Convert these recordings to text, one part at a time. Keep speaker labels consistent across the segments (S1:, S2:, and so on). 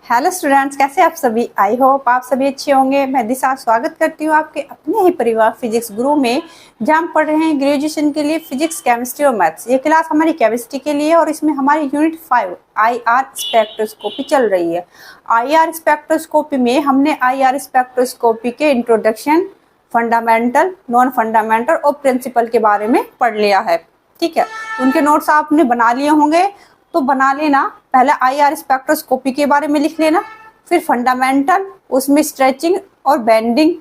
S1: Hello students, कैसे आप सभी। आई होप आप सभी अच्छे होंगे। मैं दिशा स्वागत करती हूँ आपके अपने ही परिवार फिजिक्स गुरु में, जहाँ हम पढ़ रहे हैं ग्रेजुएशन के लिए फिजिक्स, केमिस्ट्री और मैथ्स। ये क्लास हमारी केमिस्ट्री के लिए और इसमें हमारी यूनिट 5 IR स्पेक्ट्रोस्कोपी चल रही है। IR स्पेक्ट्रोस्कोपी में हमने IR स्पेक्ट्रोस्कोपी के इंट्रोडक्शन, फंडामेंटल, नॉन फंडामेंटल और प्रिंसिपल के बारे में पढ़ लिया है। ठीक है, उनके नोट्स आपने बना लिए होंगे तो बना लेना। पहले IR स्पेक्ट्रोस्कोपी के बारे में लिख लेना, फिर फंडामेंटल, उसमें स्ट्रेचिंग और बेंडिंग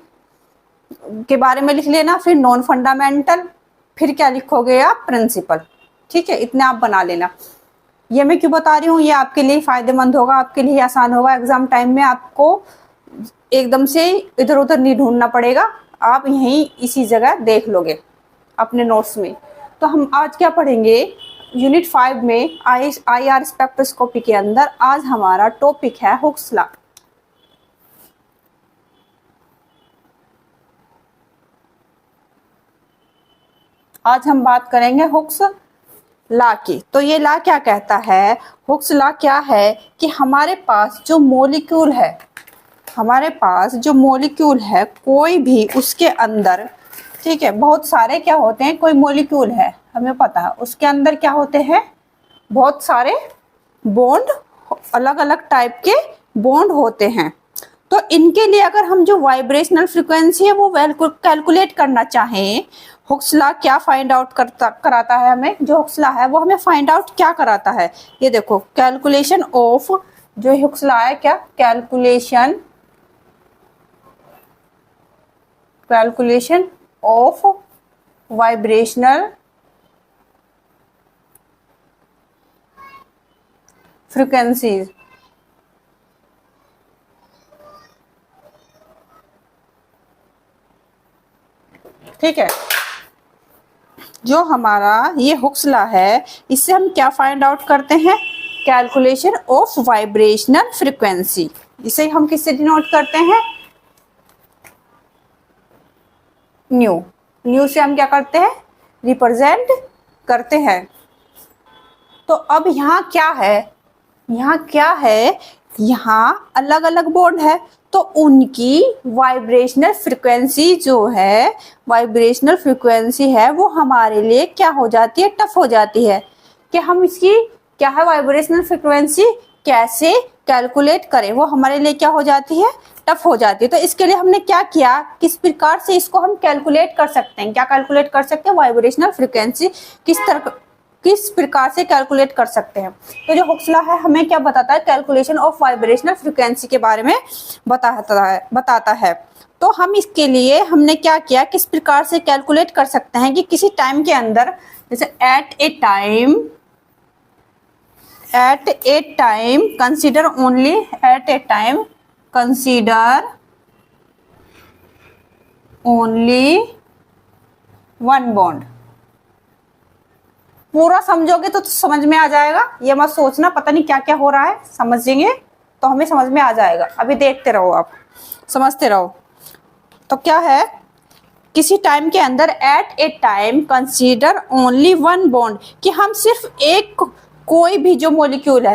S1: के बारे में लिख लेना, फिर नॉन फंडामेंटल, फिर क्या लिखोगे आप, प्रिंसिपल। ठीक है, इतने आप बना लेना। ये मैं क्यों बता रही हूँ, ये आपके लिए फायदेमंद होगा, आपके लिए आसान होगा। एग्जाम टाइम में आपको एकदम से इधर उधर नहीं ढूंढना पड़ेगा, आप यहीं इसी जगह देख लोगे अपने नोट्स में। तो हम आज क्या पढ़ेंगे, यूनिट 5 में IR स्पेक्ट्रोस्कोपी के अंदर आज हमारा टॉपिक है हुक्स लॉ। आज हम बात करेंगे हुक्स लॉ की। तो ये लॉ क्या कहता है, हुक्स लॉ क्या है कि हमारे पास जो मॉलिक्यूल है, हमारे पास जो मॉलिक्यूल है कोई भी उसके अंदर, ठीक है, बहुत सारे क्या होते हैं, कोई मॉलिक्यूल है हमें पता है, उसके अंदर क्या होते हैं, बहुत सारे बॉन्ड, अलग अलग टाइप के बॉन्ड होते हैं। तो इनके लिए अगर हम जो वाइब्रेशनल फ्रीक्वेंसी है वो कैलकुलेट करना चाहें, हुक्स लॉ क्या फाइंड आउट कराता है हमें, जो हुक्स लॉ है वो हमें फाइंड आउट क्या कराता है। ये देखो, कैलकुलेशन ऑफ, जो हुक्स लॉ है क्या, कैलकुलेशन ऑफ वाइब्रेशनल फ्रीक्वेंसीज। ठीक है, जो हमारा ये हुक्स लॉ है इससे हम क्या फाइंड आउट करते हैं, कैलकुलेशन ऑफ वाइब्रेशनल फ्रीक्वेंसी। इसे हम किससे डिनोट करते हैं, न्यू से हम क्या करते हैं, रिप्रेजेंट करते हैं। तो अब यहाँ क्या है, यहाँ अलग अलग बॉन्ड है, तो उनकी वाइब्रेशनल फ्रीक्वेंसी जो है, वाइब्रेशनल फ्रीक्वेंसी है वो हमारे लिए क्या हो जाती है, टफ हो जाती है कि हम इसकी क्या है, वाइब्रेशनल फ्रीक्वेंसी कैसे कैलकुलेट करें, वो हमारे लिए क्या हो जाती है, टफ हो जाती है। तो इसके लिए हमने क्या किया, किस प्रकार से इसको हम कैलकुलेट कर सकते हैं, क्या कैलकुलेट कर सकते हैं, वाइब्रेशनल फ्रीक्वेंसी किस प्रकार से कैलकुलेट कर सकते हैं। तो जो हुक्स लॉ है हमें क्या बताता है, कैलकुलेशन ऑफ वाइब्रेशनल फ्रीक्वेंसी के बारे में बताता है। तो हम इसके लिए हमने क्या किया, किस प्रकार से कैलकुलेट कर सकते हैं कि किसी टाइम के अंदर, जैसे at a time consider only, at a time consider only one bond. पूरा समझोगे तो समझ में आ जाएगा, ये मत सोचना पता नहीं क्या क्या हो रहा है, समझेंगे तो हमें समझ में आ जाएगा। अभी देखते रहो, आप समझते रहो। तो क्या है, किसी टाइम के अंदर at a time consider only one bond, कि हम सिर्फ एक कोई भी जो मॉलिक्यूल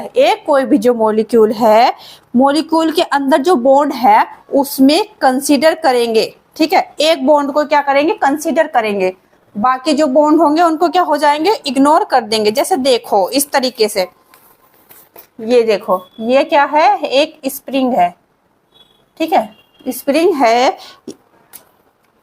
S1: है, मॉलिक्यूल के अंदर जो बॉन्ड है उसमें कंसीडर करेंगे। ठीक है, एक बॉन्ड को क्या करेंगे, कंसीडर करेंगे, बाकी जो बॉन्ड होंगे उनको क्या हो जाएंगे, इग्नोर कर देंगे। जैसे देखो इस तरीके से, ये देखो, ये क्या है, एक स्प्रिंग है। ठीक है, स्प्रिंग है,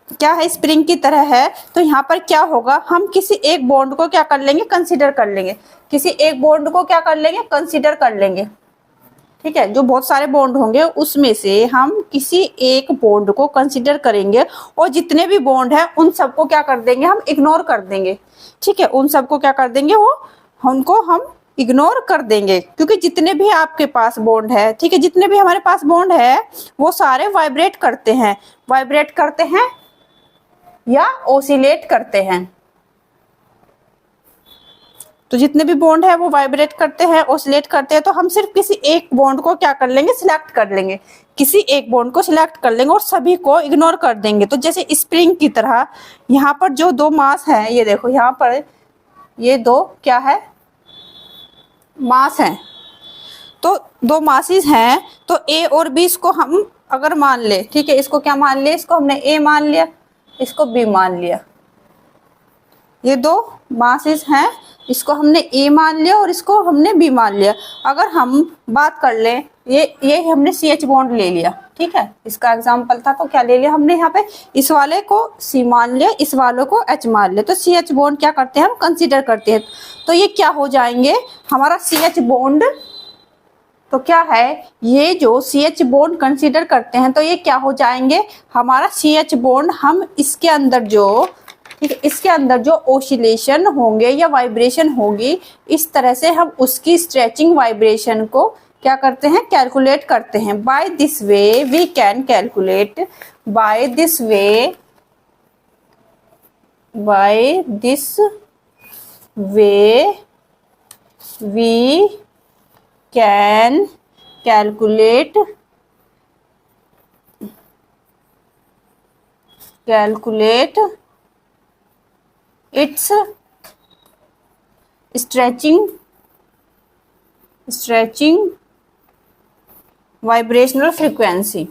S1: क्या है, स्प्रिंग की तरह है। तो यहाँ पर क्या होगा, हम किसी एक बॉन्ड को क्या कर लेंगे, कंसीडर कर लेंगे, किसी एक बॉन्ड को क्या कर लेंगे, कंसीडर कर लेंगे। ठीक है, जो बहुत सारे बॉन्ड होंगे उसमें से हम किसी एक बॉन्ड को कंसीडर करेंगे, और जितने भी बॉन्ड हैं उन सबको क्या कर देंगे, हम इग्नोर कर देंगे। ठीक है, उन सबको क्या कर देंगे, उनको हम इग्नोर कर देंगे, क्योंकि जितने भी आपके पास बॉन्ड है, ठीक है, जितने भी हमारे पास बॉन्ड है वो सारे वाइब्रेट करते हैं या ओसिलेट करते हैं। तो जितने भी बॉन्ड है वो वाइब्रेट करते हैं, ओसिलेट करते हैं। तो हम सिर्फ किसी एक बॉन्ड को क्या कर लेंगे, सिलेक्ट कर लेंगे, किसी एक बॉन्ड को सिलेक्ट कर लेंगे और सभी को इग्नोर कर देंगे। तो जैसे स्प्रिंग की तरह यहाँ पर जो दो मास हैं, ये देखो यहाँ पर ये दो क्या है, मास हैं। तो दो मासेस हैं, तो ए और बी इसको हम अगर मान ले, ठीक है, इसको क्या मान लिया, इसको हमने ए मान लिया, इसको बी मान लिया। ये दो मासेस हैं, इसको हमने ए मान लिया और इसको हमने बी मान लिया। अगर हम बात कर लें, ये हमने सी एच बॉन्ड ले लिया, ठीक है, इसका एग्जाम्पल था, तो क्या ले लिया हमने यहाँ पे, इस वाले को सी मान लिया, इस वाले को एच मान लिया। तो सी एच बॉन्ड क्या करते हैं हम, कंसीडर करते हैं। तो ये क्या हो जाएंगे हमारा सी एच बॉन्ड, तो क्या है, ये जो सी एच बॉन्ड कंसीडर करते हैं तो ये क्या हो जाएंगे हमारा सी एच बॉन्ड। हम इसके अंदर जो, ठीक है, इसके अंदर जो ओसिलेशन होंगे या वाइब्रेशन होगी, इस तरह से हम उसकी स्ट्रेचिंग वाइब्रेशन को क्या करते हैं, कैलकुलेट करते हैं। By this way we can calculate, by this way, by this way we can calculate its stretching vibrational frequency,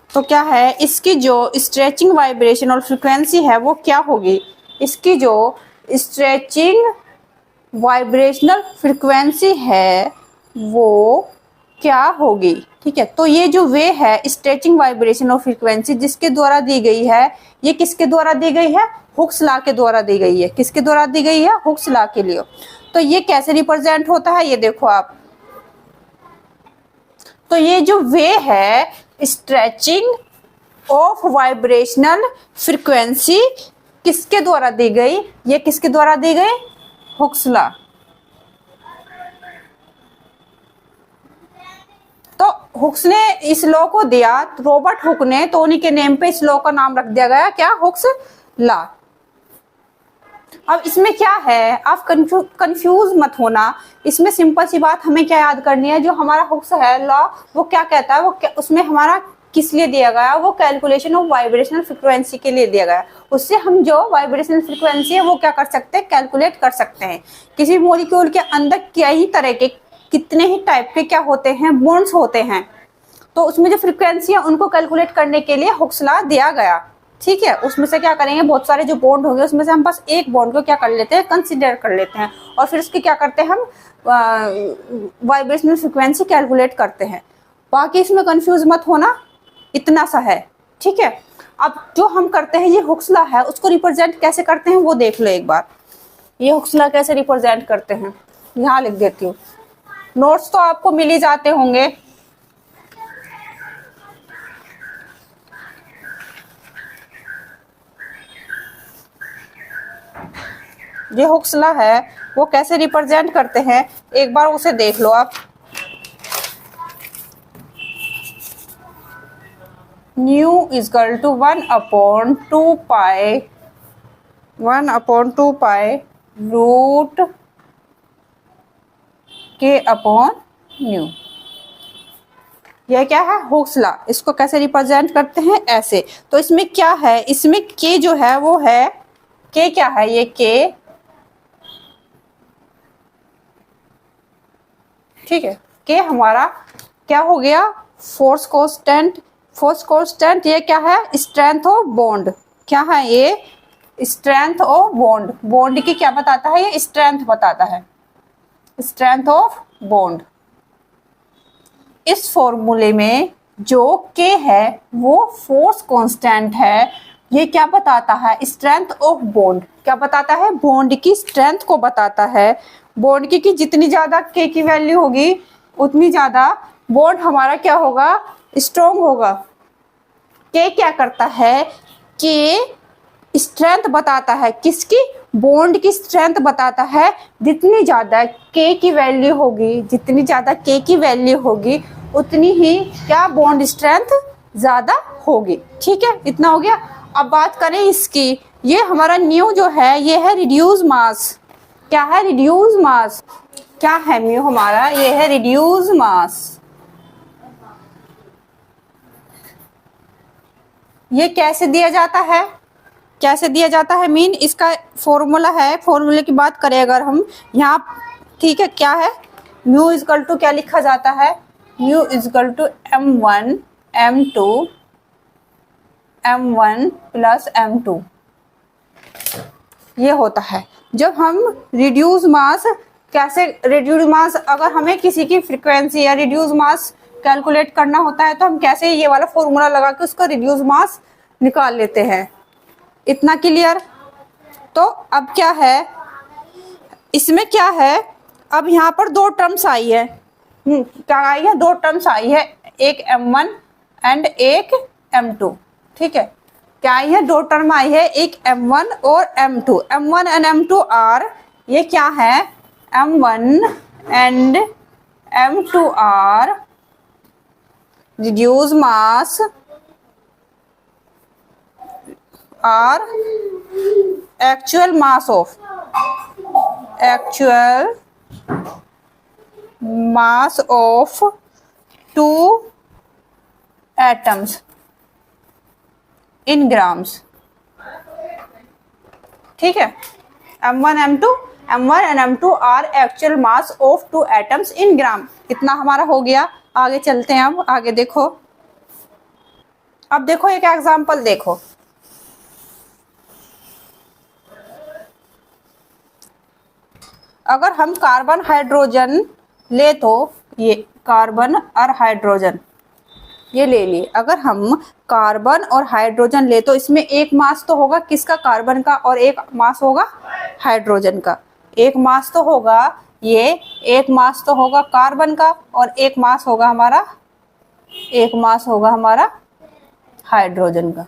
S1: तो क्या है, इसकी जो स्ट्रेचिंग वाइब्रेशन और फ्रिक्वेंसी है वो क्या होगी, इसकी जो स्ट्रेचिंग वाइब्रेशनल फ्रिक्वेंसी है वो क्या होगी, ठीक है। तो ये जो वे है स्ट्रेचिंग वाइब्रेशन और फ्रिक्वेंसी जिसके द्वारा दी गई है, ये किसके द्वारा दी गई है, हुक्स लॉ के द्वारा दी गई है। किसके द्वारा दी गई है, हुक्स लॉ के लिए। तो ये कैसे रिप्रेजेंट होता है, ये देखो आप, तो ये जो वे है स्ट्रेचिंग ऑफ वाइब्रेशनल फ्रिक्वेंसी किसके द्वारा दी गई, ये किसके द्वारा दी गई, हुक्स लॉ। तो हुक्स ने इस लॉ को दिया, रॉबर्ट हुक ने, तो उन्हीं के नेम पे इस लॉ का नाम रख दिया गया क्या, हुक्स लॉ। अब इसमें क्या है, आप कंफ्यूज मत होना, इसमें सिंपल सी बात हमें क्या याद करनी है, जो हमारा हुक्स है लॉ वो क्या कहता है, वो उसमें हमारा किस लिए दिया गया, वो कैलकुलेशन ऑफ वाइब्रेशनल फ्रिक्वेंसी के लिए दिया गया। उससे हम जो वाइब्रेशनल फ्रिक्वेंसी है वो क्या कर सकते हैं, कैलकुलेट कर सकते हैं। किसी मॉलिक्यूल के अंदर कई तरह के, कितने ही टाइप के क्या होते हैं, बॉन्ड्स होते हैं, तो उसमें जो फ्रिक्वेंसी है उनको कैलकुलेट करने के लिए हुक्स लॉ दिया गया, ठीक है। उसमें से क्या करेंगे, बहुत सारे जो बॉन्ड होंगे उसमें से हम बस एक बॉन्ड को क्या कर लेते हैं, कंसिडर कर लेते हैं, और फिर उसकी क्या करते हैं हम वाइब्रेशनल फ्रिक्वेंसी कैलकुलेट करते हैं। बाकी इसमें कंफ्यूज मत होना, इतना सा है, ठीक है। अब जो हम करते हैं, ये हुक्स लॉ है, उसको रिप्रेजेंट कैसे करते हैं वो देख लो एक बार। ये हुक्स लॉ कैसे रिप्रेजेंट करते हैं, यहाँ लिख देती हूँ, नोट्स तो आपको मिल ही जाते होंगे। ये हुक्स लॉ है वो कैसे रिप्रेजेंट करते हैं, एक बार उसे देख लो आप। Nu is equal to 1/2 pi root k upon nu. यह क्या है, हुक्स लॉ। इसको कैसे रिप्रेजेंट करते हैं, ऐसे। तो इसमें क्या है, इसमें के जो है वो है, के क्या है, ये के, ठीक है, के हमारा क्या हो गया, फोर्स कांस्टेंट। फोर्स कांस्टेंट ये क्या है, स्ट्रेंथ ऑफ बॉन्ड। क्या है ये, स्ट्रेंथ ऑफ बॉन्ड। बॉन्ड की क्या बताता है, ये स्ट्रेंथ बताता है, स्ट्रेंथ ऑफ बॉन्ड। इस फॉर्मूले में जो के है वो फोर्स कांस्टेंट है। ये क्या बताता है, स्ट्रेंथ ऑफ बॉन्ड। क्या बताता है, बॉन्ड की स्ट्रेंथ को बताता है। बॉन्ड की जितनी ज्यादा के की वैल्यू होगी उतनी ज्यादा बॉन्ड हमारा क्या होगा, स्ट्रॉन्ग होगा। के क्या करता है, के स्ट्रेंथ बताता है, किसकी, बॉन्ड की स्ट्रेंथ बताता है। जितनी ज्यादा के की वैल्यू होगी, जितनी ज्यादा के की वैल्यू होगी उतनी ही क्या, बॉन्ड स्ट्रेंथ ज्यादा होगी, ठीक है। इतना हो गया। अब बात करें इसकी, ये हमारा न्यू जो है ये है रिड्यूस मास। क्या है, रिड्यूस मास। क्या है म्यू हमारा, ये है रिड्यूस मास। ये कैसे दिया जाता है, कैसे दिया जाता है मीन इसका फॉर्मूला है। फॉर्मूले की बात करें अगर हम यहाँ, ठीक है, क्या है, म्यू इजकल टू क्या लिखा जाता है, mu is equal to m1 m1 plus m2, ये होता है। जब हम रिड्यूस मास, कैसे रिड्यूस मास, अगर हमें किसी की फ्रीक्वेंसी या रिड्यूस मास कैलकुलेट करना होता है तो हम कैसे ये वाला फॉर्मूला लगा के उसका रिड्यूस मास निकाल लेते हैं। इतना क्लियर। तो अब क्या है, इसमें क्या है, अब यहाँ पर दो टर्म्स आई है, क्या आई है, दो टर्म्स आई है, एक m1 एंड एक m2, ठीक है, क्या आई है, दो टर्म आई है, एक m1 और m2। m1 and m2 are, ये क्या है, m1 and m2 are reduce mass are actual mass of two atoms in grams, ठीक है। m1 and m2 are actual mass of two atoms in gram। इतना हमारा हो गया। आगे चलते हैं, अब आगे देखो, अब देखो एक एग्जांपल देखो, अगर हम कार्बन हाइड्रोजन ले तो ये कार्बन और हाइड्रोजन ये ले लिए, अगर हम कार्बन और हाइड्रोजन ले तो इसमें एक मास तो होगा किसका, कार्बन का, और एक मास होगा हाइड्रोजन का। एक मास तो होगा ये, एक मास तो होगा कार्बन का, और एक मास होगा हमारा, एक मास होगा हमारा हाइड्रोजन का,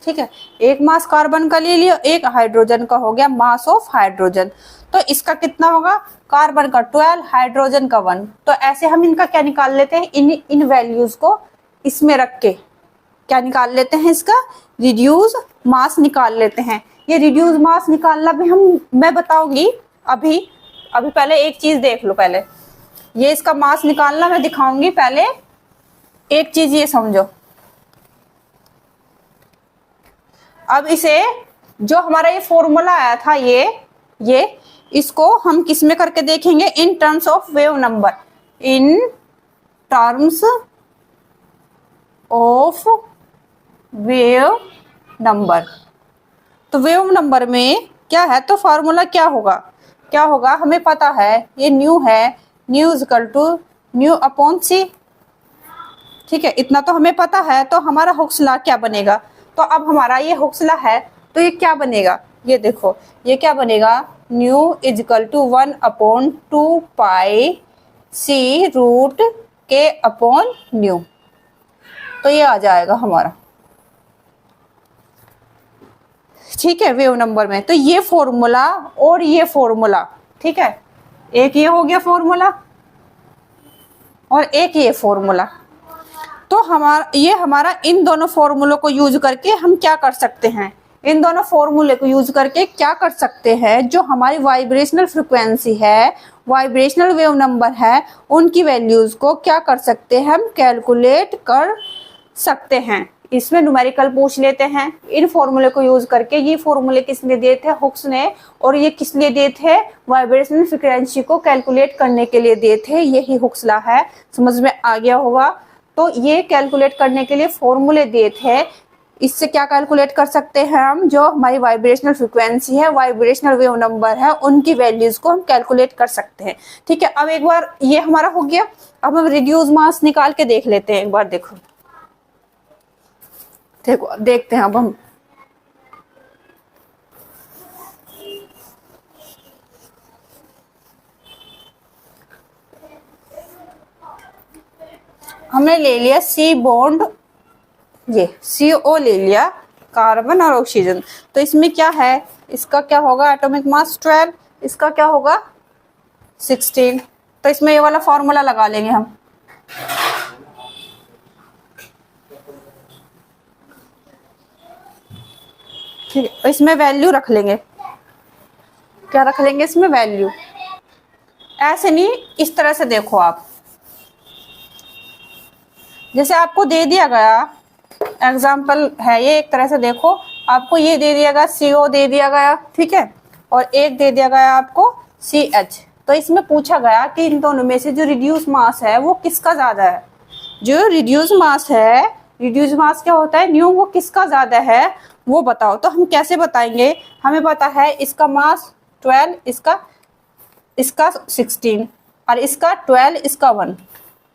S1: ठीक है। एक मास कार्बन का ले लियो, एक हाइड्रोजन का हो गया मास ऑफ हाइड्रोजन। तो इसका कितना होगा, कार्बन का 12, हाइड्रोजन का 1। तो ऐसे हम इनका क्या निकाल लेते हैं, इन वैल्यूज को इसमें रख के क्या निकाल लेते हैं, इसका रिड्यूस मास निकाल लेते हैं। ये रिड्यूस मास निकालना भी मैं बताऊंगी अभी पहले एक चीज देख लो, पहले ये इसका मास निकालना मैं दिखाऊंगी, पहले एक चीज ये समझो। अब इसे जो हमारा ये फॉर्मूला आया था, ये इसको हम किस में करके देखेंगे, in terms of wave number, in terms of wave number. तो वेव नंबर में क्या है, तो फॉर्मूला क्या होगा, हमें पता है ये न्यू है, nu equal to nu upon c, ठीक है, इतना तो हमें पता है। तो हमारा हुक्स लॉ क्या बनेगा, तो अब हमारा ये हुक्स लॉ है तो ये क्या बनेगा, ये देखो ये क्या बनेगा, nu equal to 1 upon 2 pi c root k upon nu. तो ये आ जाएगा हमारा, ठीक है, वेव नंबर में। तो ये फॉर्मूला और ये फॉर्मूला, ठीक है, एक ये हो गया फॉर्मूला और एक ये फॉर्मूला। तो हमारा इन दोनों फॉर्मूलों को यूज करके हम क्या कर सकते हैं, इन दोनों फॉर्मूले को यूज करके क्या कर सकते हैं, जो हमारी वाइब्रेशनल फ्रिक्वेंसी है, वाइब्रेशनल वेव नंबर है, उनकी वैल्यूज को क्या कर सकते हैं, हम कैलकुलेट कर सकते हैं। इसमें न्यूमेरिकल पूछ लेते हैं इन फॉर्मूले को यूज करके। ये फॉर्मूले किसने दिए थे, हुक्स ने, और ये किस लिए दिए थे, वाइब्रेशनल फ्रिक्वेंसी को कैलकुलेट करने के लिए दिए थे। यही हुक्स लॉ है, समझ में आ गया होगा। तो ये कैलकुलेट करने के लिए फॉर्मूले दिए थे, इससे क्या कैलकुलेट कर सकते हैं हम, जो हमारी वाइब्रेशनल फ्रिक्वेंसी है, वाइब्रेशनल वेव नंबर है, उनकी वैल्यूज को हम कैलकुलेट कर सकते हैं, ठीक है। अब एक बार ये हमारा हो गया, अब हम रिड्यूस मास निकाल के देख लेते हैं एक बार। देखो देखते हैं अब हमने ले लिया सी बॉन्ड, ये CO ले लिया, कार्बन और ऑक्सीजन। तो इसमें क्या है, इसका क्या होगा, एटॉमिक मास 12, इसका क्या होगा 16। तो इसमें ये वाला फॉर्मूला लगा लेंगे हम, ठीक है। इसमें वैल्यू रख लेंगे, क्या रख लेंगे इसमें, वैल्यू। ऐसे नहीं, इस तरह से देखो आप, जैसे आपको दे दिया गया एग्जाम्पल है ये, एक तरह से देखो, आपको ये दे दिया गया CO दे दिया गया, ठीक है, और एक दे दिया गया आपको CH। तो इसमें पूछा गया कि इन दोनों में से जो रिड्यूस मास है वो किसका ज्यादा है। जो रिड्यूस मास है, रिड्यूस मास क्या होता है, न्यू, वो किसका ज्यादा है वो बताओ। तो हम कैसे बताएंगे, हमें पता है इसका मास 12, इसका 16 और इसका 12, इसका 1,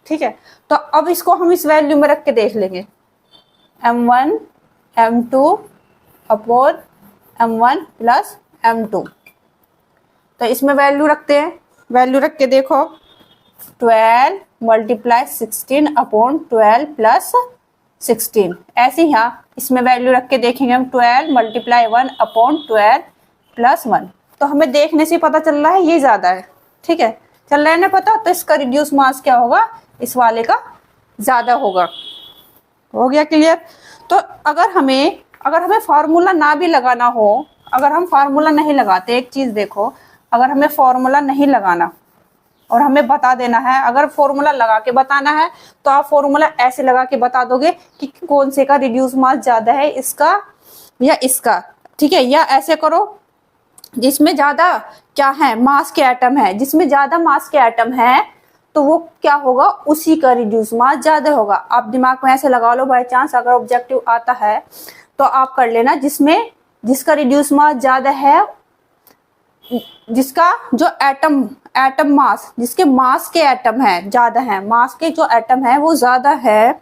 S1: ठीक है। तो अब इसको हम इस वैल्यू में रख के देख लेंगे, M1 M2 upon M1 plus M2। तो इसमें वैल्यू रखते हैं, वैल्यू रख के देखो, 12 मल्टीप्लाई 16 अपॉन 12 प्लस 16। ऐसे ही यहाँ इसमें वैल्यू रख के देखेंगे हम, 12 मल्टीप्लाई 1 अपॉन 12 प्लस 1। तो हमें देखने से पता चल रहा है ये ज्यादा है, ठीक है, चल रहा है ना पता। तो इसका रिड्यूस मास क्या होगा, इस वाले का ज्यादा होगा। हो गया क्लियर। तो अगर हमें फॉर्मूला ना भी लगाना हो, अगर हम फॉर्मूला नहीं लगाते, एक चीज देखो, अगर हमें फॉर्मूला नहीं लगाना और हमें बता देना है, अगर फॉर्मूला लगा के बताना है तो आप फॉर्मूला ऐसे लगा के बता दोगे कि कौन से का रिड्यूस मास ज्यादा है, इसका या इसका, ठीक है। या ऐसे करो, जिसमें ज्यादा क्या है, मास के एटम है, जिसमें ज्यादा मास के एटम है तो वो क्या होगा, उसी का रिड्यूस मास ज्यादा होगा। आप दिमाग में ऐसे लगा लो, बाय चांस अगर ऑब्जेक्टिव आता है तो आप कर लेना, जिसका रिड्यूस मास ज्यादा है, जिसका जो एटम मास, जिसके मास के एटम है ज्यादा है, मास के जो एटम है वो ज्यादा है,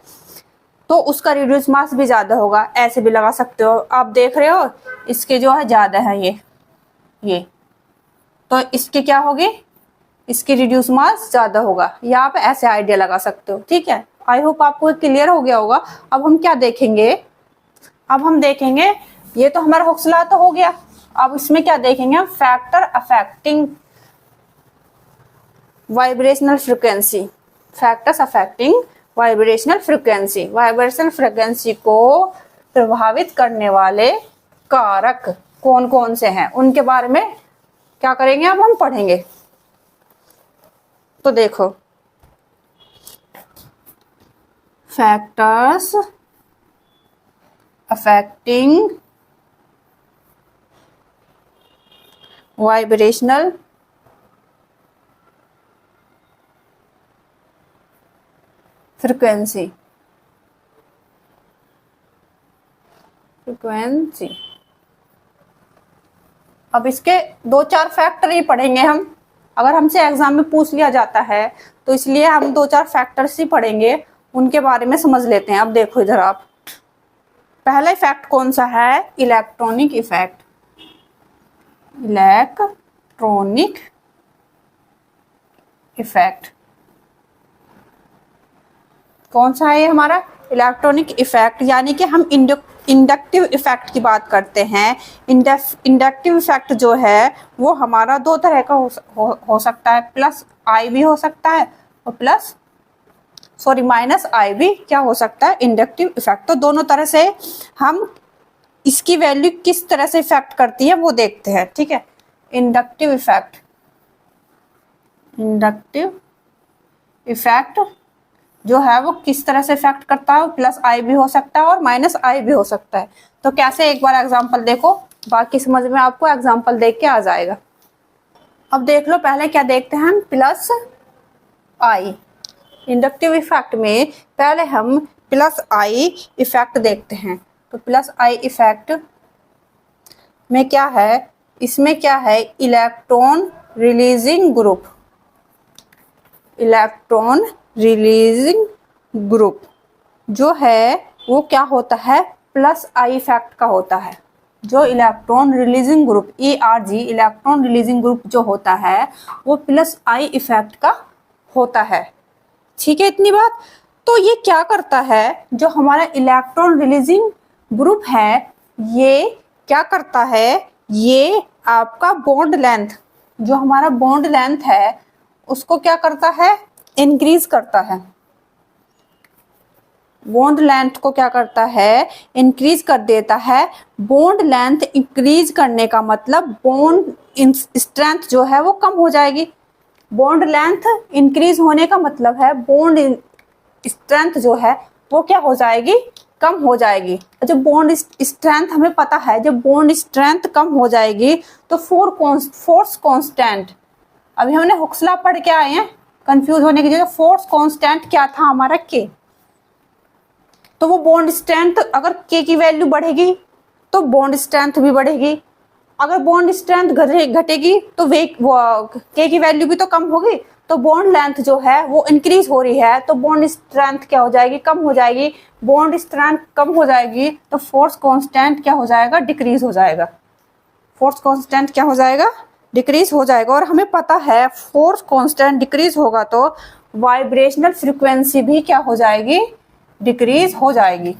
S1: तो उसका रिड्यूस मास भी ज्यादा होगा। ऐसे भी लगा सकते हो। आप देख रहे हो इसके जो है ज्यादा है ये, तो इसके क्या होगी, इसकी रिड्यूस मास ज्यादा होगा। या आप ऐसे आइडिया लगा सकते हो, ठीक है। आई होप आपको क्लियर हो गया होगा। अब हम क्या देखेंगे, अब हम देखेंगे, ये तो हमारा हुक्सला तो हो गया। अब इसमें क्या देखेंगे हम, factor affecting vibrational frequency, factors affecting vibrational frequency, vibrational frequency को प्रभावित करने वाले कारक कौन कौन से हैं, उनके बारे में क्या करेंगे, अब हम पढ़ेंगे। तो देखो, फैक्टर्स अफेक्टिंग वाइब्रेशनल फ्रिक्वेंसी, अब इसके 2-4 फैक्टर ही पढ़ेंगे हम। अगर हमसे एग्जाम में पूछ लिया जाता है तो इसलिए हम 2-4 फैक्टर्स ही पढ़ेंगे, उनके बारे में समझ लेते हैं। अब देखो इधर, आप पहला इफेक्ट कौन सा है, इलेक्ट्रॉनिक इफेक्ट, इलेक्ट्रॉनिक इफेक्ट कौन सा है ये हमारा, इलेक्ट्रॉनिक इफेक्ट। यानी कि हम इंडक्टिव इफेक्ट की बात करते हैं। इंडक्टिव इफेक्ट जो है वो हमारा 2 तरह का हो सकता है, प्लस आई भी हो सकता है और माइनस आई भी क्या हो सकता है, इंडक्टिव इफेक्ट। तो दोनों तरह से हम इसकी वैल्यू किस तरह से इफेक्ट करती है वो देखते हैं, ठीक है। इंडक्टिव इफेक्ट जो है वो किस तरह से इफेक्ट करता है, प्लस आई भी हो सकता है और माइनस आई भी हो सकता है। तो कैसे, एक बार एग्जांपल देखो, बाकी समझ में आपको एग्जांपल देख के आ जाएगा। अब देख लो, पहले क्या देखते हैं हम, प्लस आई। इंडक्टिव इफेक्ट में पहले हम प्लस आई इफेक्ट देखते हैं। तो प्लस आई इफेक्ट में क्या है, इसमें क्या है, electron releasing group, electron releasing group जो है वो क्या होता है, प्लस आई इफेक्ट का होता है। जो electron releasing group ERG, electron releasing group जो होता है वो प्लस आई इफेक्ट का होता है, ठीक है। इतनी बात। तो ये क्या करता है, जो हमारा इलेक्ट्रॉन रिलीजिंग ग्रुप है ये क्या करता है, ये आपका बॉन्ड लेंथ, जो हमारा बॉन्ड लेंथ है उसको क्या करता है, इंक्रीज करता है। बॉन्ड लेंथ को क्या करता है, इंक्रीज कर देता है। बॉन्ड लेंथ इंक्रीज करने का मतलब बॉन्ड स्ट्रेंथ जो है वो कम हो जाएगी। बॉन्ड लेंथ इंक्रीज होने का मतलब है बॉन्ड स्ट्रेंथ जो है वो क्या हो जाएगी, कम हो जाएगी, जब बॉन्ड स्ट्रेंथ हमें पता है, जब बॉन्ड स्ट्रेंथ कम हो जाएगी तो फोर्स कांस्टेंट, अभी हमने हुक्स लॉ पढ़ के आए हैं, कंफ्यूज होने की जगह, फोर्स कांस्टेंट क्या था हमारा के, तो वो बॉन्ड स्ट्रेंथ अगर के की वैल्यू बढ़ेगी तो बॉन्ड स्ट्रेंथ भी बढ़ेगी, अगर बॉन्ड स्ट्रेंथ घटेगी तो वे के की वैल्यू भी तो कम होगी, तो बॉन्ड लेंथ जो है वो इंक्रीज हो रही है, तो बॉन्ड स्ट्रेंथ क्या हो जाएगी, कम हो जाएगी, बॉन्ड स्ट्रेंथ कम हो जाएगी तो फोर्स कांस्टेंट क्या हो जाएगा, डिक्रीज हो जाएगा, फोर्स कांस्टेंट क्या हो जाएगा, डिक्रीज हो जाएगा। और हमें पता है फोर्स कांस्टेंट डिक्रीज होगा तो वाइब्रेशनल फ्रीक्वेंसी भी क्या हो जाएगी, डिक्रीज हो जाएगी।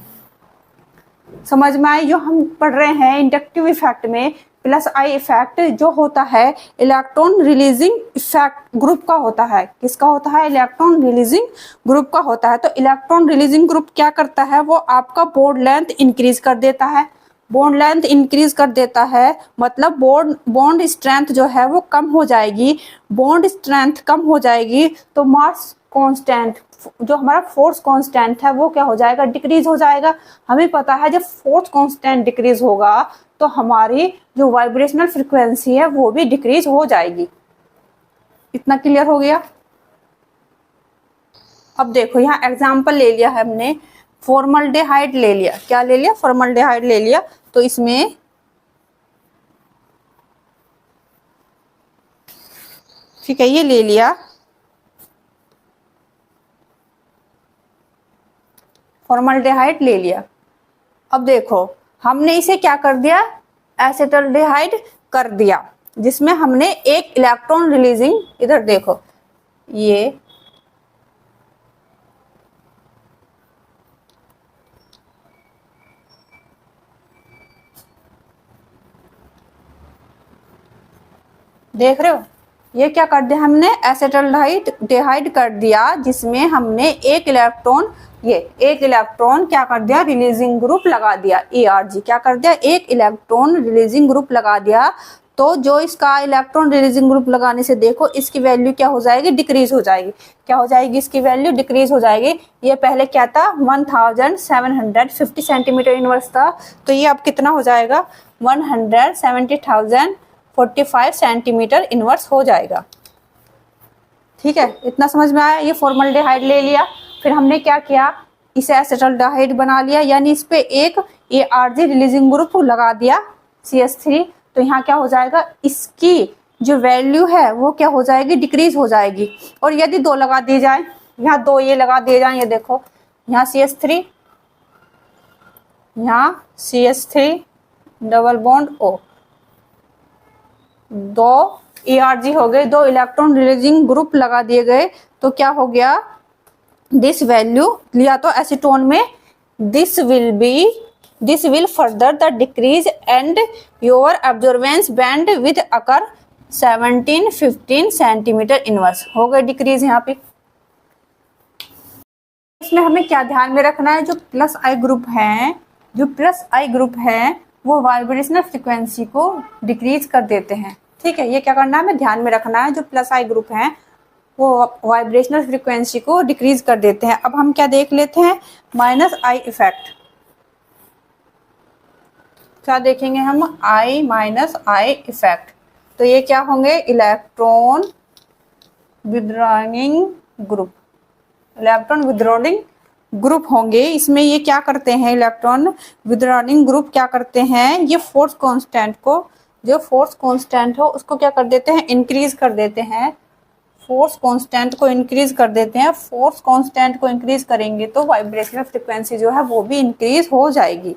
S1: समझ में आई? जो हम पढ़ रहे हैं इंडक्टिव इफेक्ट में प्लस आई इफेक्ट जो होता है इलेक्ट्रॉन रिलीजिंग इफेक्ट ग्रुप का होता है, किसका होता है, इलेक्ट्रॉन रिलीजिंग ग्रुप का होता है। तो इलेक्ट्रॉन रिलीजिंग ग्रुप क्या करता है, वो आपका बॉन्ड लेंथ इंक्रीज कर देता है, बॉन्ड लेंथ इंक्रीज कर देता है मतलब बॉन्ड स्ट्रेंथ जो है वो कम हो जाएगी, बॉन्ड स्ट्रेंथ कम हो जाएगी तो मास कांस्टेंट, जो हमारा फोर्स कांस्टेंट है वो क्या हो जाएगा, डिक्रीज हो जाएगा। हमें पता है जब फोर्स कांस्टेंट डिक्रीज होगा तो हमारी जो वाइब्रेशनल फ्रीक्वेंसी है वो भी डिक्रीज हो जाएगी। इतना क्लियर हो गया? अब देखो यहाँ एग्जांपल ले लिया है हमने, फॉर्मल्डेहाइड ले लिया, क्या ले लिया, फॉर्मल्डेहाइड ले लिया, तो इसमें ठीक है ये ले लिया फॉर्मल्डेहाइड ले लिया। अब देखो हमने इसे क्या कर दिया, एसिटल्डेहाइड कर दिया, जिसमें हमने एक इलेक्ट्रॉन रिलीजिंग, इधर देखो ये देख रहे हो, ये क्या कर दिया हमने, एसिटल्डेहाइड कर दिया, जिसमें हमने एक इलेक्ट्रॉन, ये एक इलेक्ट्रॉन क्या कर दिया, रिलीजिंग ग्रुप लगा दिया, ERG क्या कर दिया, एक इलेक्ट्रॉन रिलीजिंग ग्रुप लगा दिया। तो जो इसका इलेक्ट्रॉन रिलीजिंग ग्रुप लगाने से देखो इसकी वैल्यू क्या हो जाएगी, डिक्रीज हो जाएगी, क्या हो जाएगी, इसकी वैल्यू डिक्रीज हो जाएगी। ये पहले क्या था, 1750 सेंटीमीटर इनवर्स था, तो ये अब कितना हो जाएगा, 170,045 सेंटीमीटर इनवर्स हो जाएगा। ठीक है, इतना समझ में आया? ये फॉर्मल्डेहाइड ले लिया, फिर हमने क्या किया, इसे एसिटल्डेहाइड बना लिया, यानी इस पे एक ARG रिलीजिंग ग्रुप लगा दिया CH3, तो यहाँ क्या हो जाएगा, इसकी जो वैल्यू है वो क्या हो जाएगी, डिक्रीज हो जाएगी। और यदि दो लगा दिए जाए, यहाँ दो ये लगा दिए जाए, ये देखो यहाँ CH3, यहाँ CH3 डबल बॉन्ड O, दो ARG हो गए, दो इलेक्ट्रॉन रिलीजिंग ग्रुप लगा दिए गए, तो क्या हो गया, दिस वैल्यू लिया तो एसीटोन में, this will further the decrease and your absorbance band with occur 17-15 centimetre inverse, हो गए डिक्रीज यहाँ पे। इसमें हमें क्या ध्यान में रखना है, जो प्लस आई ग्रुप है, जो प्लस आई ग्रुप है वो वाइब्रेशनल फ्रिक्वेंसी को डिक्रीज कर देते हैं। ठीक है, ये क्या करना है, हमें ध्यान में रखना है, जो प्लस आई ग्रुप है वो वाइब्रेशनल फ्रीक्वेंसी को डिक्रीज कर देते हैं। अब हम क्या देख लेते हैं, माइनस आई इफेक्ट, क्या देखेंगे हम, आई माइनस आई इफेक्ट, तो ये क्या होंगे, electron withdrawing group, electron withdrawing group होंगे। इसमें ये क्या करते हैं, इलेक्ट्रॉन विथड्रॉइंग ग्रुप क्या करते हैं, ये फोर्स कांस्टेंट को, जो फोर्स कांस्टेंट हो उसको क्या कर देते हैं, इंक्रीज कर देते हैं, फोर्स कांस्टेंट को इंक्रीज कर देते हैं। फोर्स कांस्टेंट को इंक्रीज करेंगे तो वाइब्रेशनल फ्रीक्वेंसी जो है वो भी इंक्रीज हो जाएगी।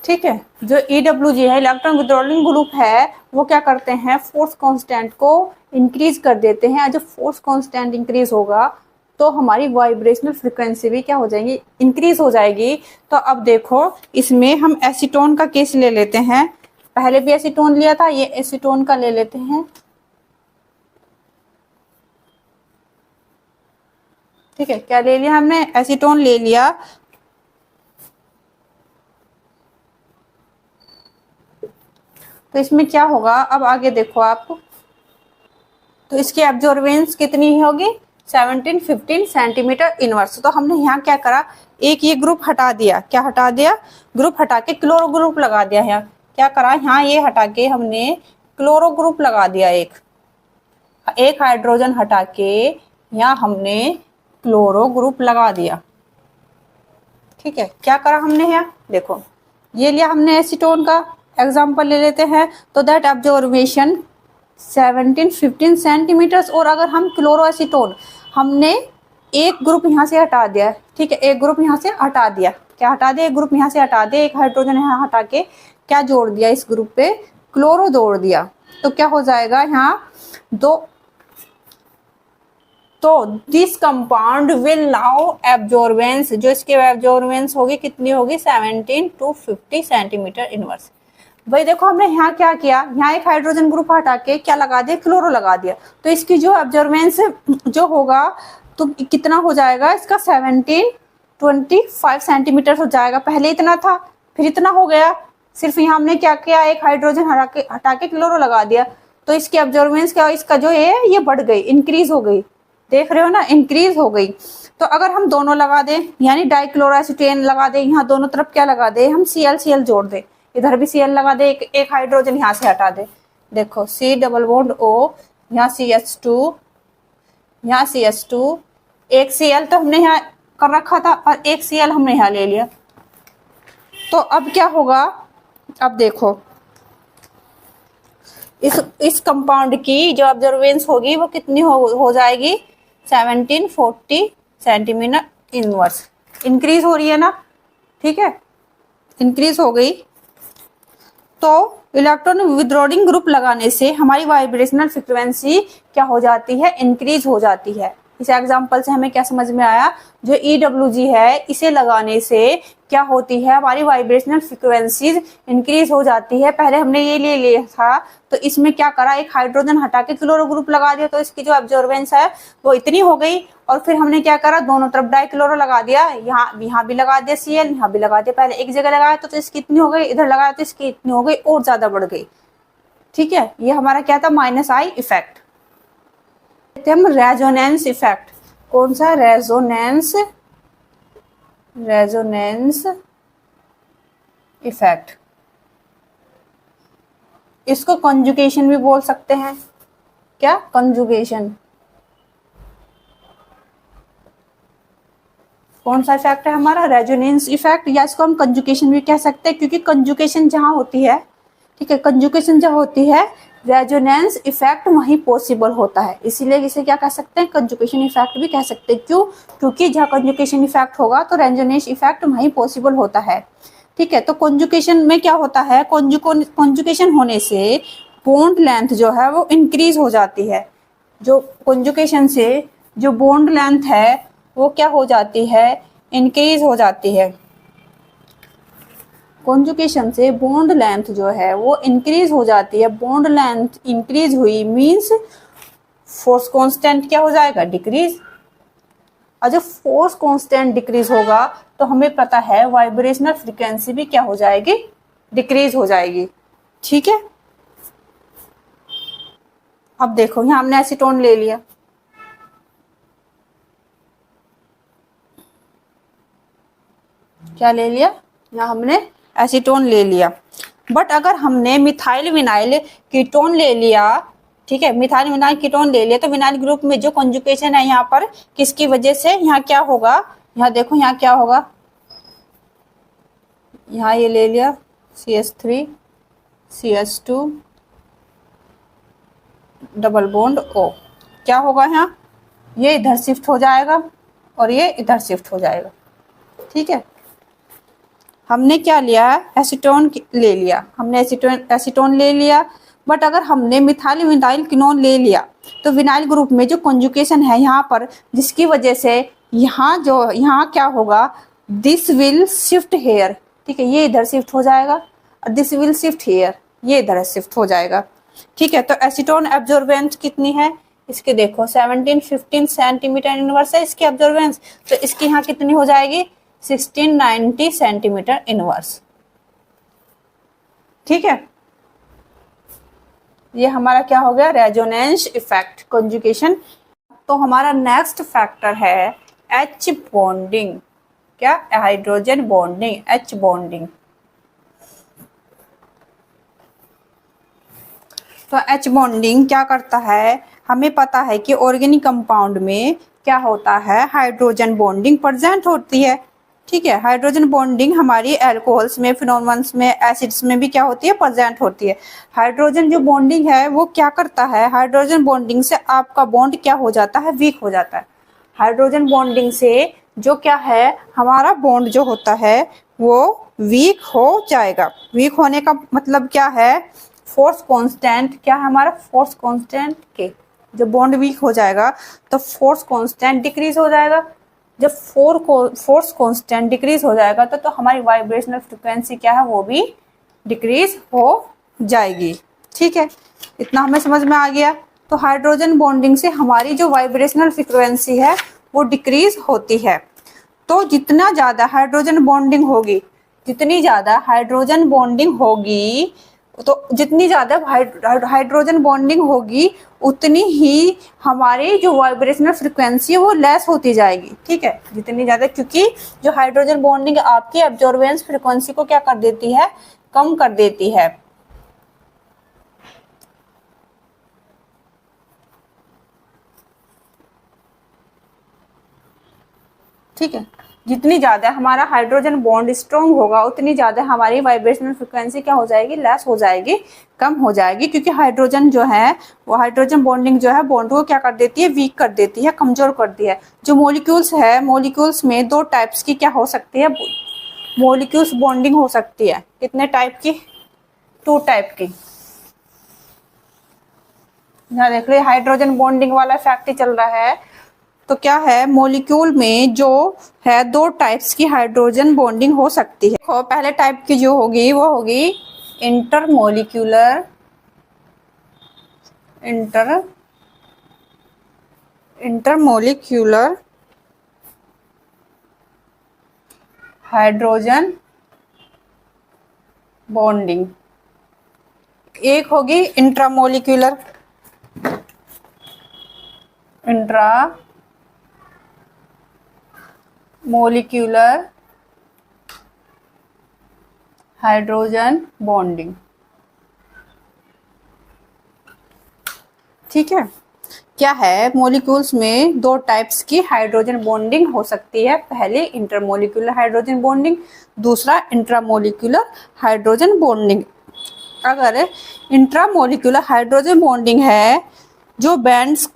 S1: ठीक है, जो EWG है, इलेक्ट्रॉन विथड्रॉइंग ग्रुप है, वो क्या करते हैं, फोर्स कांस्टेंट को इंक्रीज कर देते हैं। जब फोर्स कांस्टेंट इंक्रीज होगा तो हमारी वाइब्रेशनल फ्रीक्वेंसी भी क्या हो जाएगी, इंक्रीज हो जाएगी। तो अब देखो इसमें हम एसीटोन का केस ले लेते हैं, पहले भी एसीटोन लिया था, ये एसीटोन का ले लेते हैं। ठीक है, क्या ले लिया हमने, एसीटोन ले लिया। तो इसमें क्या होगा, अब आगे देखो आप, तो इसकी एब्जॉर्बेंस कितनी होगी, 17-15 सेंटीमीटर इनवर्स। तो हमने यहाँ क्या करा, एक ये ग्रुप हटा दिया। क्या हटा दिया? ग्रुप हटा के क्लोरो ग्रुप लगा दिया। यहाँ क्या करा, यहाँ ये हटा के हमने क्लोरो ग्रुप लगा दिया। एक हाइड्रोजन हटा के यहाँ हमने क्लोरो ग्रुप लगा दिया। ठीक है, क्या करा हमने यहाँ, देखो ये लिया हमने एसीटोन का एग्जाम्पल ले लेते हैं। तो दैट ऑब्जर्वेशन 17-15 सेंटीमीटर्स। और अगर हम क्लोरो एसीटोन, हमने एक ग्रुप यहाँ से हटा दिया। ठीक है, एक ग्रुप यहाँ से हटा दिया। क्या हटा दिया? एक ग्रुप यहाँ से हटा दिया, एक हाइड्रोजन यहाँ हटा के क्या जोड़ दिया, इस ग्रुप पे क्लोरो जोड़ दिया। तो क्या हो जाएगा यहाँ दो, तो this compound will now absorbance, जो इसकी एब्जॉर्बेंस होगी कितनी होगी, 17-50 सेंटीमीटर इनवर्स। भाई देखो हमने यहाँ क्या किया, यहाँ एक हाइड्रोजन ग्रुप हटा के क्या लगा दिया, क्लोरो लगा दिया। तो इसकी जो एब्जॉर्बेंस जो होगा तो कितना हो जाएगा इसका, 17-25 सेंटीमीटर हो जाएगा। पहले इतना था, फिर इतना हो गया। सिर्फ यहाँ हमने क्या किया, एक हाइड्रोजन हटा के क्लोरो लगा दिया। तो इसकी एब्जॉर्बेंस क्या, इसका जो है ये बढ़ गई, इंक्रीज हो गई। देख रहे हो ना, इंक्रीज हो गई। तो अगर हम दोनों लगा दें, यानी डाइक्लोरोएसीटेन लगा दें, यहाँ दोनों तरफ क्या लगा दे, हम Cl जोड़ दे, इधर भी Cl लगा दे, एक हाइड्रोजन यहाँ से हटा दे। देखो C डबल बॉन्ड O, यहाँ CH2, यहाँ CH2, एक Cl तो हमने यहाँ कर रखा था और एक Cl हमने यहाँ ले लिया। तो अब क्या होगा, अब देखो इस कंपाउंड की जो ऑब्जर्वेंस होगी वो कितनी हो जाएगी, 1740 सेंटीमीटर इनवर्स। इंक्रीज हो रही है ना, ठीक है, इंक्रीज हो गई। तो इलेक्ट्रॉन विथड्रॉइंग ग्रुप लगाने से हमारी वाइब्रेशनल फ्रीक्वेंसी क्या हो जाती है, इंक्रीज हो जाती है। इस एग्जांपल से हमें क्या समझ में आया, जो EWG है इसे लगाने से क्या होती है, हमारी वाइब्रेशनल फ्रीक्वेंसीज इंक्रीज हो जाती है। पहले हमने ये ले लिया था, तो इसमें क्या करा, एक हाइड्रोजन हटा के क्लोरो ग्रुप लगा दिया, तो इसकी जो एब्जॉर्बेंस है वो इतनी हो गई। और फिर हमने क्या करा, दोनों तरफ डाइक्लोरो लगा दिया, यहाँ भी लगा दिया Cl, यहाँ भी लगा दिया। पहले एक जगह लगाया तो इसकी इतनी हो गई, इधर लगाया तो इसकी इतनी हो गई, और ज्यादा बढ़ गई। ठीक है, ये हमारा क्या था, -I इफेक्ट। हम रेजोनेंस इफेक्ट, कौन सा, रेजोनेंस इफेक्ट। इसको कंजुगेशन भी बोल सकते हैं। क्या, कंजुगेशन। कौन सा इफेक्ट है हमारा, रेजोनेंस इफेक्ट, या इसको हम कंजुगेशन भी कह सकते हैं, क्योंकि कंजुगेशन जहां होती है, ठीक है, कंजुगेशन जहां होती है रेजोनेंस इफेक्ट वहीं पॉसिबल होता है। इसीलिए इसे क्या कह सकते हैं, कंजुगेशन इफेक्ट भी कह सकते हैं। क्यों, क्योंकि जहाँ कंजुगेशन इफेक्ट होगा तो रेजोनेंस इफेक्ट वहीं पॉसिबल होता है। ठीक है, तो कंजुगेशन में क्या होता है, कंजुगेशन होने से बॉन्ड लेंथ जो है वो इंक्रीज हो जाती है। जो कंजुगेशन से जो बॉन्ड लेंथ है वो क्या हो जाती है, इंक्रीज हो जाती है। कंजुगेशन से बॉन्ड लेंथ जो है वो इंक्रीज हो जाती है। बॉन्ड लेंथ इंक्रीज हुई मींस फोर्स कांस्टेंट क्या हो जाएगा, डिक्रीज। और जब फोर्स कांस्टेंट डिक्रीज होगा तो हमें पता है वाइब्रेशनल फ्रीक्वेंसी भी क्या हो जाएगी, डिक्रीज हो जाएगी। ठीक है, अब देखो यहाँ हमने एसीटोन ले लिया, क्या ले लिया, यहाँ हमने एसीटोन ले लिया। बट अगर हमने मिथाइल विनाइल कीटोन ले लिया, ठीक है, मिथाइल विनाइल कीटोन ले लिया, तो विनाइल ग्रुप में जो कंजुगेशन है यहाँ पर किसकी वजह से, यहाँ क्या होगा, यहाँ देखो यहाँ क्या होगा, यहाँ ये ले लिया CH3 CH2 double bond O, क्या होगा यहाँ, ये इधर शिफ्ट हो जाएगा और ये इधर शिफ्ट हो जाएगा। ठीक है, हमने क्या लिया, एसीटोन ले लिया, हमने एसीटोन ले लिया। बट अगर हमने मिथाइल विनाइल कीनोन ले लिया तो विनाइल ग्रुप में जो कंजुगेशन है यहाँ पर, जिसकी वजह से यहाँ क्या होगा, दिस विल शिफ्ट हेयर। ठीक है, ये इधर शिफ्ट हो जाएगा और दिस विल शिफ्ट हेयर, ये इधर शिफ्ट हो जाएगा। ठीक है, तो एसीटोन एब्जॉर्बेंस कितनी है इसके, देखो 17-15 सेंटीमीटर इनवर्स है इसकी एब्जॉर्बेंस, तो इसकी यहाँ कितनी हो जाएगी, 1690 सेंटीमीटर इनवर्स। ठीक है, ये हमारा क्या हो गया, रेजोनेंस इफेक्ट, कंजुगेशन तो हमारा नेक्स्ट फैक्टर है एच बॉन्डिंग। क्या? Hydrogen bonding, H bonding. तो एच बॉन्डिंग क्या करता है? हमें पता है कि ऑर्गेनिक कंपाउंड में क्या होता है, हाइड्रोजन बॉन्डिंग प्रेजेंट होती है। ठीक है, हाइड्रोजन बॉन्डिंग हमारी एल्कोहल्स में, फिनोल्स में, एसिड्स में भी क्या होती है, प्रेजेंट होती है। हाइड्रोजन जो बॉन्डिंग है वो क्या करता है, हाइड्रोजन बॉन्डिंग से आपका बॉन्ड क्या हो जाता है, वीक हो जाता है। हाइड्रोजन बॉन्डिंग से जो क्या है, हमारा बॉन्ड जो होता है वो वीक हो जाएगा। वीक होने का मतलब क्या है, फोर्स कांस्टेंट क्या है हमारा, फोर्स कांस्टेंट के जब बॉन्ड वीक हो जाएगा तो फोर्स कांस्टेंट डिक्रीज हो जाएगा। जब फोर्स कांस्टेंट डिक्रीज हो जाएगा तो हमारी वाइब्रेशनल फ्रिक्वेंसी क्या है, वो भी डिक्रीज हो जाएगी। ठीक है, इतना हमें समझ में आ गया। तो हाइड्रोजन बॉन्डिंग से हमारी जो वाइब्रेशनल फ्रिक्वेंसी है वो डिक्रीज होती है। तो जितना ज़्यादा हाइड्रोजन बॉन्डिंग होगी, जितनी ज़्यादा हाइड्रोजन बॉन्डिंग होगी, तो जितनी ज़्यादा हाइड्रोजन बॉन्डिंग होगी उतनी ही हमारी जो वाइब्रेशनल फ्रिक्वेंसी है वो लेस होती जाएगी। ठीक है, जितनी ज़्यादा, क्योंकि जो हाइड्रोजन बॉन्डिंग आपकी एब्जॉर्बेंस फ्रिक्वेंसी को क्या कर देती है, कम कर देती है। ठीक है, जितनी ज़्यादा हमारा हाइड्रोजन बॉन्ड स्ट्रॉन्ग होगा उतनी ज़्यादा हमारी वाइब्रेशनल फ्रिक्वेंसी क्या हो जाएगी, लेस हो जाएगी, कम हो जाएगी। क्योंकि हाइड्रोजन जो है वो हाइड्रोजन बॉन्डिंग जो है बॉन्ड को क्या कर देती है, वीक कर देती है, कमज़ोर कर दी है। जो मॉलिक्यूल्स है, मॉलिक्यूल्स में दो टाइप्स की क्या हो सकती है, मॉलिक्यूल्स बॉन्डिंग हो सकती है। कितने टाइप की, 2 टाइप की। यहाँ देख लो हाइड्रोजन बॉन्डिंग वाला फैक्ट ही चल रहा है। तो क्या है, मॉलिक्यूल में जो है 2 टाइप्स की हाइड्रोजन बॉन्डिंग हो सकती है। देखो पहले टाइप की जो होगी वो होगी इंटरमोलिक्यूलर हाइड्रोजन बॉन्डिंग। एक होगी इंट्रामोलिक्यूलर हाइड्रोजन बॉन्डिंग। ठीक है, क्या है, मॉलिक्यूल्स में 2 टाइप्स की हाइड्रोजन बॉन्डिंग हो सकती है। पहले इंटरमोलिक्यूलर हाइड्रोजन बॉन्डिंग, दूसरा इंट्रामोलिक्यूलर हाइड्रोजन बॉन्डिंग। अगर इंट्रामोलिक्यूलर हाइड्रोजन बॉन्डिंग है, जो बैंड्स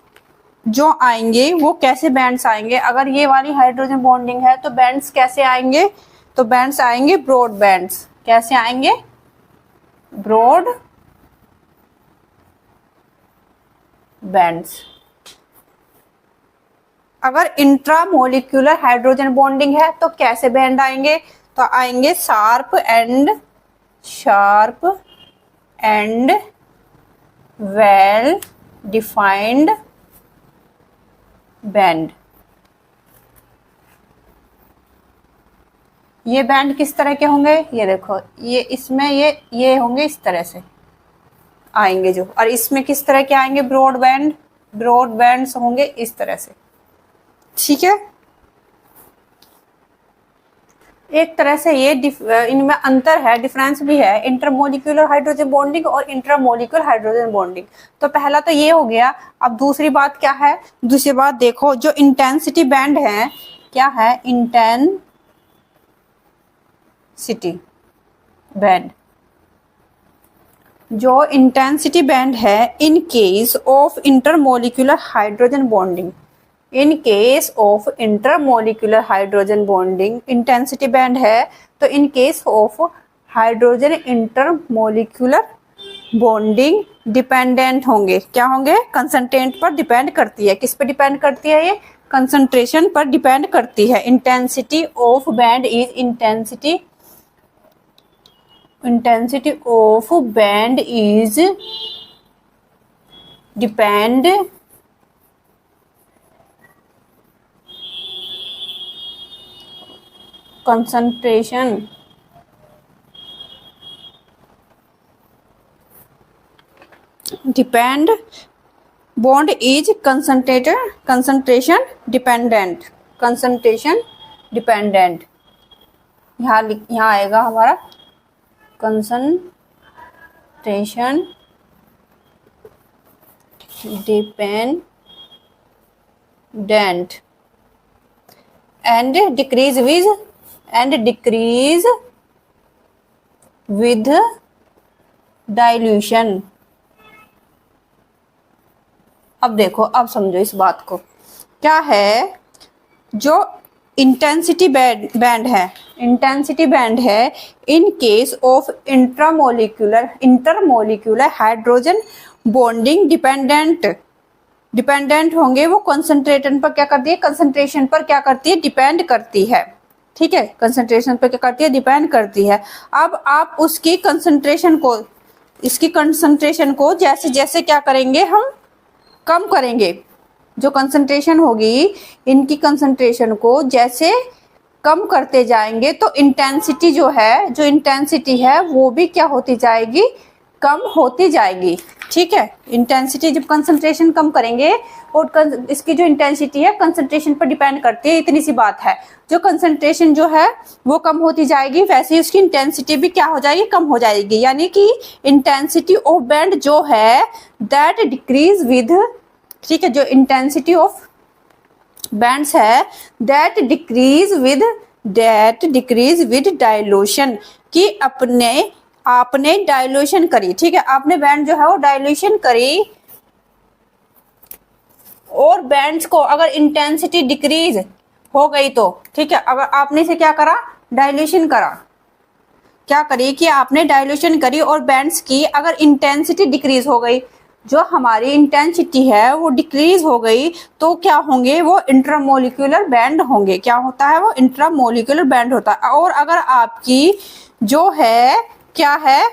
S1: जो आएंगे वो कैसे बैंड्स आएंगे, अगर ये वाली हाइड्रोजन बॉन्डिंग है तो बैंड्स कैसे आएंगे, तो बैंड्स आएंगे ब्रॉड बैंड्स। कैसे आएंगे, ब्रॉड बैंड्स। अगर इंट्रामोलिक्यूलर हाइड्रोजन बॉन्डिंग है तो कैसे बैंड आएंगे, तो आएंगे sharp and well defined band. ये बैंड किस तरह के होंगे, ये देखो, ये इसमें ये होंगे इस तरह से आएंगे जो, और इसमें किस तरह के आएंगे, ब्रॉड बैंड्स होंगे इस तरह से। ठीक है, एक तरह से ये इनमें अंतर है, डिफरेंस भी है, इंटरमोलिक्यूलर हाइड्रोजन बॉन्डिंग और इंट्रामोलिक्यूलर हाइड्रोजन बॉन्डिंग। तो पहला तो ये हो गया। अब दूसरी बात क्या है, दूसरी बात देखो, जो इंटेंसिटी बैंड है, क्या है, इंटेंसिटी बैंड। जो इंटेंसिटी बैंड है इन case of intermolecular hydrogen bonding, in case of intermolecular hydrogen bonding intensity band है। तो इन case of hydrogen intermolecular bonding dependent होंगे, क्या होंगे, कंसंट्रेंट पर डिपेंड करती है। किस पर डिपेंड करती है, ये कंसंट्रेशन पर डिपेंड करती है। Intensity of band is intensity of band is depend concentration depend bond is concentration dependent, concentration dependent, यहाँ आएगा हमारा concentration dependent and decrease with dilution. अब देखो, अब समझो इस बात को। क्या है, जो इंटेंसिटी बैंड है इन case of intermolecular hydrogen bonding dependent होंगे, वो कंसंट्रेशन पर क्या करती है, कंसंट्रेशन पर क्या करती है, डिपेंड करती है। ठीक है, कंसंट्रेशन पर क्या करती है, डिपेंड करती है। अब आप उसकी कंसंट्रेशन को, इसकी कंसंट्रेशन को जैसे जैसे क्या करेंगे, हम कम करेंगे। जो कंसंट्रेशन होगी, इनकी कंसंट्रेशन को जैसे कम करते जाएंगे तो इंटेंसिटी जो है वो भी क्या होती जाएगी, कम होती जाएगी। ठीक है, इंटेंसिटी जब कंसंट्रेशन कम करेंगे, और इसकी जो इंटेंसिटी है कंसंट्रेशन पर डिपेंड करती है, इतनी सी बात है। जो कंसंट्रेशन जो है वो कम होती जाएगी, वैसे ही उसकी इंटेंसिटी भी क्या हो जाएगी, कम हो जाएगी। यानी कि इंटेंसिटी ऑफ बैंड जो है दैट डिक्रीज विद, ठीक है, जो इंटेंसिटी ऑफ बैंड्स है दैट डिक्रीज विद डाइल्यूशन, कि आपने डाइल्यूशन करी। ठीक है, आपने बैंड जो है वो डाइल्यूशन करी, और बैंड्स को अगर इंटेंसिटी डिक्रीज हो गई तो, ठीक है, अगर आपने इसे क्या करा, डाइल्यूशन करा, क्या करी कि आपने डाइल्यूशन करी और बैंड्स की अगर इंटेंसिटी डिक्रीज हो गई, जो हमारी इंटेंसिटी है वो डिक्रीज हो गई, तो क्या होंगे, वो इंट्रामोलिक्यूलर बैंड होंगे। क्या होता है, वो इंट्रामोलिक्यूलर बैंड होता है। और अगर आपकी जो है क्या है,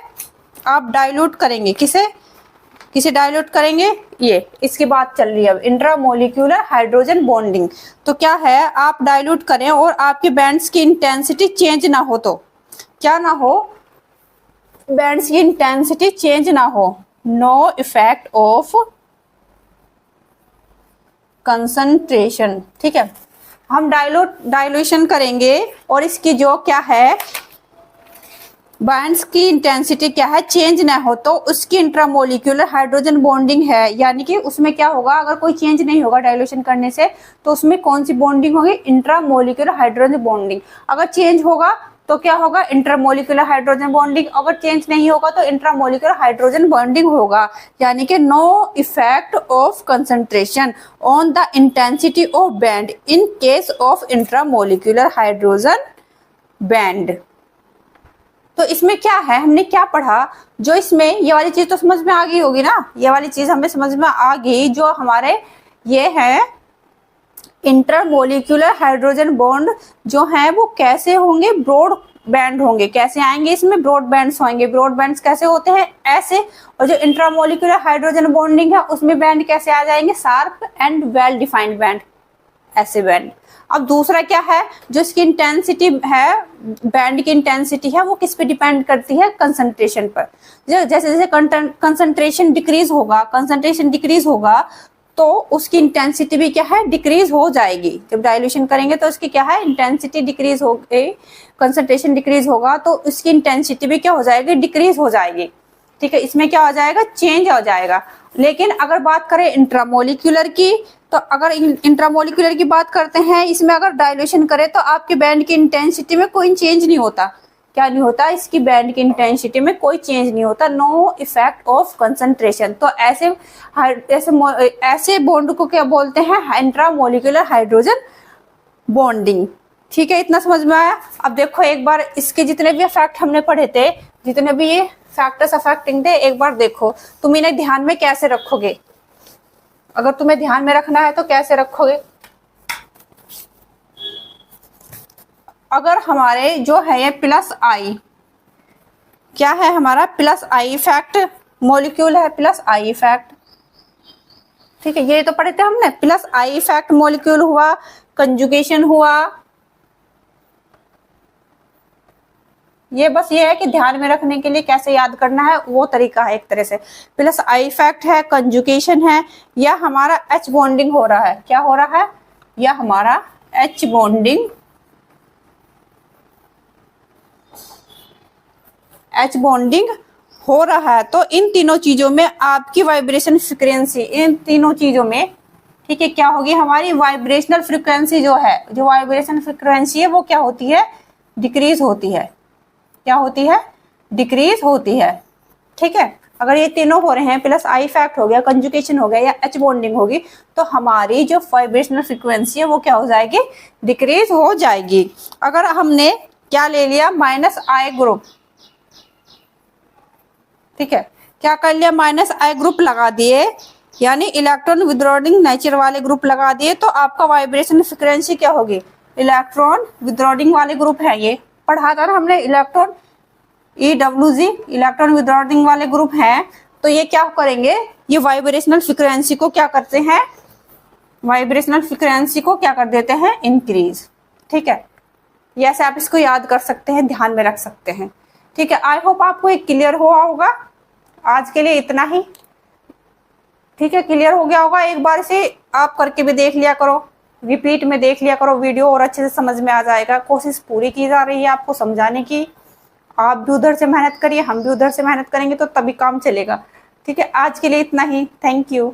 S1: आप डाइल्यूट करेंगे, किसे डाइल्यूट करेंगे, ये इसकी बात चल रही है अब, इंट्रामोलिक्यूलर हाइड्रोजन बॉन्डिंग। तो क्या है, आप डाइल्यूट करें और आपके बैंड्स की इंटेंसिटी चेंज ना हो, तो क्या ना हो, बैंड्स की इंटेंसिटी चेंज ना हो, नो इफेक्ट ऑफ कंसंट्रेशन। ठीक है, हम डाइल्यूशन करेंगे और इसकी जो क्या है, बैंड्स की इंटेंसिटी क्या है, चेंज ना हो, तो उसकी इंट्रामोलिक्यूलर हाइड्रोजन बॉन्डिंग है। यानी कि उसमें क्या होगा, अगर कोई चेंज नहीं होगा डाइल्यूशन करने से, तो उसमें कौन सी बॉन्डिंग होगी, इंट्रामोलिक्यूलर हाइड्रोजन बॉन्डिंग। अगर चेंज होगा तो क्या होगा, इंट्रामोलिक्यूलर हाइड्रोजन बॉन्डिंग। अगर चेंज नहीं होगा तो इंट्रामोलिक्यूलर हाइड्रोजन बॉन्डिंग होगा। यानी कि no effect of concentration on the intensity of band in case of intramolecular hydrogen band. तो इसमें क्या है, हमने क्या पढ़ा, जो इसमें ये वाली चीज तो समझ में आ गई होगी ना, ये वाली चीज हमें समझ में आ गई। जो हमारे ये है इंटरमोलिक्यूलर हाइड्रोजन बॉन्ड जो है वो कैसे होंगे, ब्रॉड बैंड होंगे। कैसे आएंगे, इसमें ब्रॉड बैंड्स होंगे। ब्रॉड बैंड्स कैसे होते हैं, ऐसे। और जो इंट्रामोलिक्यूलर हाइड्रोजन बॉन्डिंग है उसमें बैंड कैसे आ जाएंगे, sharp and well defined band, ऐसे बैंड। अब दूसरा क्या है, जो इसकी इंटेंसिटी है, बैंड की इंटेंसिटी है, वो किस पे डिपेंड करती है, कंसंट्रेशन पर। जैसे जैसे कंसंट्रेशन डिक्रीज होगा तो उसकी इंटेंसिटी भी क्या है, डिक्रीज हो जाएगी। जब डाइल्यूशन करेंगे तो उसकी क्या है, इंटेंसिटी डिक्रीज हो गई, कंसंट्रेशन डिक्रीज होगा तो उसकी इंटेंसिटी भी क्या हो जाएगी, डिक्रीज हो जाएगी। ठीक है, इसमें क्या हो जाएगा, चेंज हो जाएगा। लेकिन अगर बात करें इंट्रामोलिक्यूलर की, तो अगर इंट्रामोलिक्यूलर की बात करते हैं, इसमें अगर डाइल्यूशन करें तो आपके बैंड की इंटेंसिटी में कोई चेंज नहीं होता। क्या नहीं होता, इसकी बैंड की इंटेंसिटी में कोई चेंज नहीं होता, नो इफेक्ट ऑफ कंसंट्रेशन। तो ऐसे बॉन्ड को क्या बोलते हैं, इंट्रामोलिक्यूलर हाइड्रोजन बॉन्डिंग। ठीक है, इतना समझ में आया। अब देखो एक बार इसके जितने भी इफेक्ट हमने पढ़े थे, जितने भी ये फैक्टर्स अफेक्टिंग थे, एक बार देखो तुम इन्हें ध्यान में कैसे रखोगे। अगर तुम्हें ध्यान में रखना है तो कैसे रखोगे, अगर हमारे जो है ये प्लस आई, क्या है हमारा प्लस आई इफेक्ट, मॉलिक्यूल है प्लस आई इफेक्ट। ठीक है, ये तो पढ़े थे हमने, प्लस आई इफेक्ट मॉलिक्यूल हुआ, कंजुगेशन हुआ, ये बस ये है कि ध्यान में रखने के लिए कैसे याद करना है वो तरीका है एक तरह से। प्लस आई इफेक्ट है, कंजुगेशन है, या हमारा एच बॉन्डिंग हो रहा है, क्या हो रहा है, या हमारा एच बॉन्डिंग हो रहा है। तो इन तीनों चीजों में आपकी वाइब्रेशन फ्रीक्वेंसी, इन तीनों चीजों में, ठीक है, क्या होगी, हमारी वाइब्रेशनल फ्रीक्वेंसी जो है, जो वाइब्रेशन फ्रीक्वेंसी है वो क्या होती है, डिक्रीज होती है। क्या होती है, डिक्रीज होती है। ठीक है, अगर ये तीनों हो रहे हैं, प्लस आई इफेक्ट हो गया, कंजुगेशन हो गया, या एच बॉन्डिंग होगी, तो हमारी जो वाइब्रेशनल फ्रीक्वेंसी है वो क्या हो जाएगी, डिक्रीज हो जाएगी। अगर हमने क्या ले लिया, माइनस आई ग्रुप, ठीक है, क्या कर लिया, माइनस आई ग्रुप लगा दिए, यानी इलेक्ट्रॉन विथड्रॉइंग नेचर वाले ग्रुप लगा दिए, तो आपका वाइब्रेशन फ्रीक्वेंसी क्या होगी, इलेक्ट्रॉन विथड्रॉइंग वाले ग्रुप है, ये पढ़ा था ना हमने, इलेक्ट्रॉन EWG, इलेक्ट्रॉन विथड्रॉइंग वाले ग्रुप हैं। तो ये क्या करेंगे, ये वाइब्रेशनल फ्रीक्वेंसी को क्या करते हैं, वाइब्रेशनल फ्रीक्वेंसी को क्या कर देते हैं, इंक्रीज। ठीक है, ये ऐसे आप इसको याद कर सकते हैं, ध्यान में रख सकते हैं। ठीक है, आई होप आपको एक क्लियर हुआ होगा। आज के लिए इतना ही। ठीक है, क्लियर हो गया होगा। एक बार से आप करके भी देख लिया करो, रिपीट में देख लिया करो वीडियो, और अच्छे से समझ में आ जाएगा। कोशिश पूरी की जा रही है आपको समझाने की। आप भी उधर से मेहनत करिए, हम भी उधर से मेहनत करेंगे, तो तभी काम चलेगा। ठीक है, आज के लिए इतना ही। Thank you.